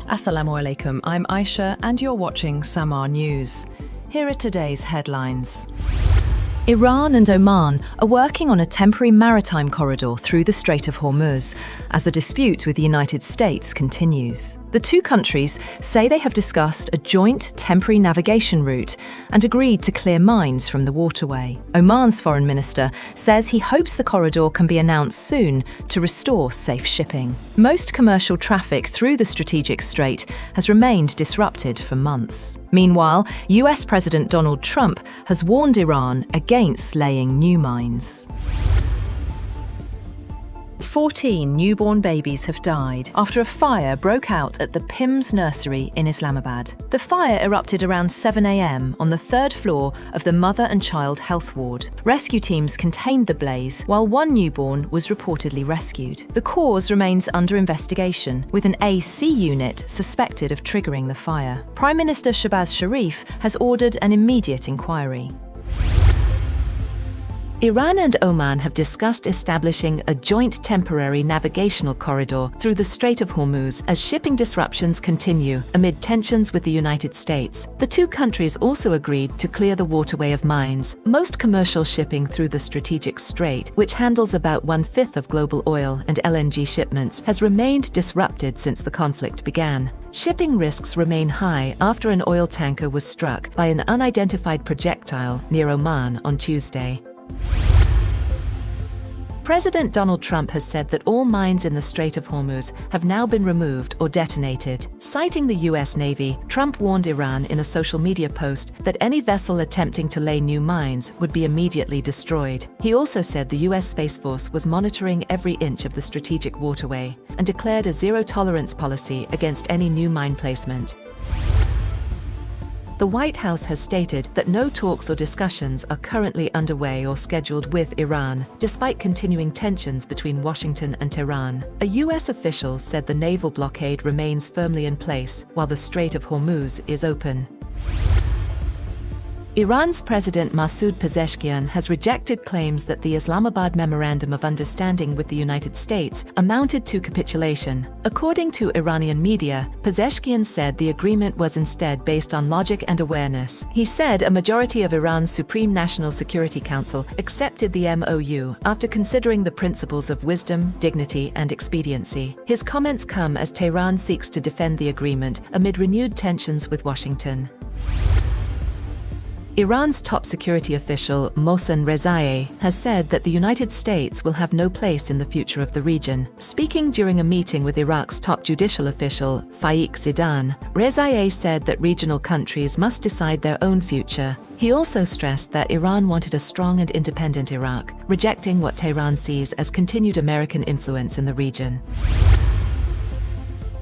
Assalamu alaikum, I'm Aisha and you're watching Samaa News. Here are today's headlines. Iran and Oman are working on a temporary maritime corridor through the Strait of Hormuz as the dispute with the United States continues. The two countries say they have discussed a joint temporary navigation route and agreed to clear mines from the waterway. Oman's foreign minister says he hopes the corridor can be announced soon to restore safe shipping. Most commercial traffic through the strategic strait has remained disrupted for months. Meanwhile, US President Donald Trump has warned Iran against laying new mines. 14 newborn babies have died after a fire broke out at the PIMS nursery in Islamabad. The fire erupted around 7 a.m. on the third floor of the Mother and Child Health Ward. Rescue teams contained the blaze, while one newborn was reportedly rescued. The cause remains under investigation, with an AC unit suspected of triggering the fire. Prime Minister Shehbaz Sharif has ordered an immediate inquiry. Iran and Oman have discussed establishing a joint temporary navigational corridor through the Strait of Hormuz as shipping disruptions continue amid tensions with the United States. The two countries also agreed to clear the waterway of mines. Most commercial shipping through the strategic strait, which handles about 1/5 of global oil and LNG shipments, has remained disrupted since the conflict began. Shipping risks remain high after an oil tanker was struck by an unidentified projectile near Oman on Tuesday. President Donald Trump has said that all mines in the Strait of Hormuz have now been removed or detonated. Citing the US Navy, Trump warned Iran in a social media post that any vessel attempting to lay new mines would be immediately destroyed. He also said the US Space Force was monitoring every inch of the strategic waterway and declared a zero-tolerance policy against any new mine placement. The White House has stated that no talks or discussions are currently underway or scheduled with Iran, despite continuing tensions between Washington and Tehran. A US official said the naval blockade remains firmly in place, while the Strait of Hormuz is open. Iran's President Masoud Pezeshkian has rejected claims that the Islamabad Memorandum of Understanding with the United States amounted to capitulation. According to Iranian media, Pezeshkian said the agreement was instead based on logic and awareness. He said a majority of Iran's Supreme National Security Council accepted the MOU after considering the principles of wisdom, dignity, and expediency. His comments come as Tehran seeks to defend the agreement amid renewed tensions with Washington. Iran's top security official, Mohsen Rezaiei, has said that the United States will have no place in the future of the region. Speaking during a meeting with Iraq's top judicial official, Faiq Zidane, Rezaiei said that regional countries must decide their own future. He also stressed that Iran wanted a strong and independent Iraq, rejecting what Tehran sees as continued American influence in the region.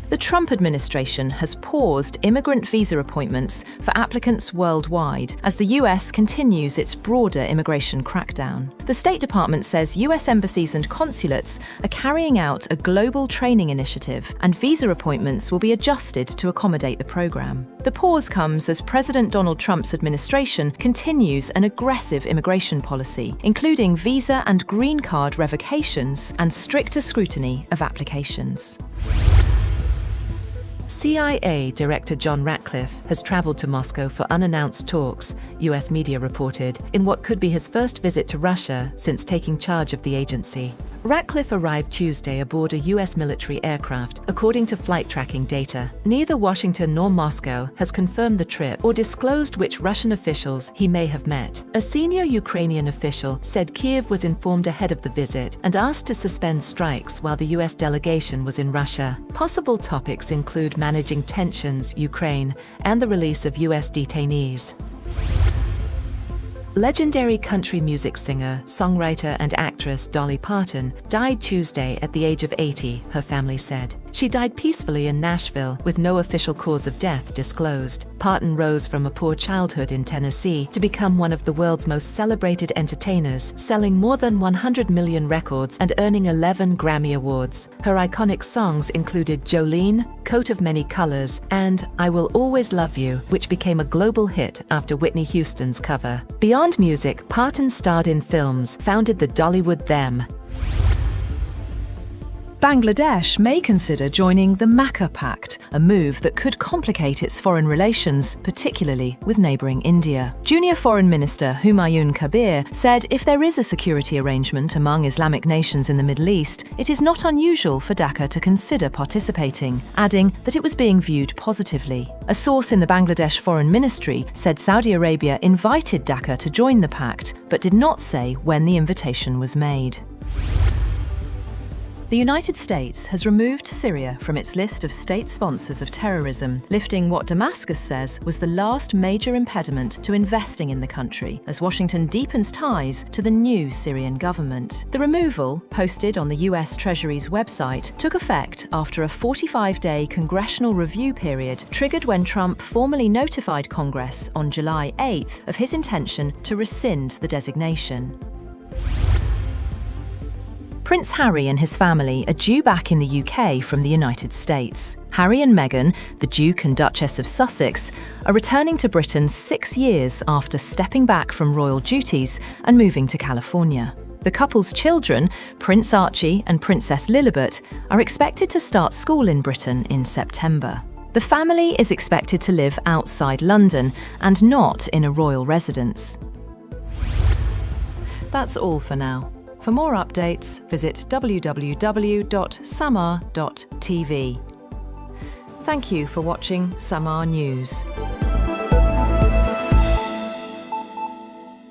The Trump administration has paused immigrant visa appointments for applicants worldwide as the US continues its broader immigration crackdown. The State Department says US embassies and consulates are carrying out a global training initiative, and visa appointments will be adjusted to accommodate the program. The pause comes as President Donald Trump's administration continues an aggressive immigration policy, including visa and green card revocations and stricter scrutiny of applications. CIA Director John Ratcliffe has traveled to Moscow for unannounced talks, US media reported, in what could be his first visit to Russia since taking charge of the agency. Ratcliffe arrived Tuesday aboard a US military aircraft, according to flight tracking data. Neither Washington nor Moscow has confirmed the trip or disclosed which Russian officials he may have met. A senior Ukrainian official said Kyiv was informed ahead of the visit and asked to suspend strikes while the US delegation was in Russia. Possible topics include managing tensions, Ukraine, and the release of US detainees. Legendary country music singer, songwriter, and actress Dolly Parton died Tuesday at the age of 80, her family said. She died peacefully in Nashville with no official cause of death disclosed. Parton rose from a poor childhood in Tennessee to become one of the world's most celebrated entertainers, selling more than 100 million records and earning 11 Grammy Awards. Her iconic songs included Jolene, Coat of Many Colors, and I Will Always Love You, which became a global hit after Whitney Houston's cover. Beyond music, Parton starred in films, founded the Dollywood Them. Bangladesh may consider joining the Makkah Pact, a move that could complicate its foreign relations, particularly with neighbouring India. Junior Foreign Minister Humayun Kabir said if there is a security arrangement among Islamic nations in the Middle East, it is not unusual for Dhaka to consider participating, adding that it was being viewed positively. A source in the Bangladesh Foreign Ministry said Saudi Arabia invited Dhaka to join the pact, but did not say when the invitation was made. The United States has removed Syria from its list of state sponsors of terrorism, lifting what Damascus says was the last major impediment to investing in the country, as Washington deepens ties to the new Syrian government. The removal, posted on the US Treasury's website, took effect after a 45-day congressional review period triggered when Trump formally notified Congress on July 8th of his intention to rescind the designation. Prince Harry and his family are due back in the UK from the United States. Harry and Meghan, the Duke and Duchess of Sussex, are returning to Britain 6 years after stepping back from royal duties and moving to California. The couple's children, Prince Archie and Princess Lilibet, are expected to start school in Britain in September. The family is expected to live outside London and not in a royal residence. That's all for now. For more updates, visit www.samaa.tv. Thank you for watching Samaa News.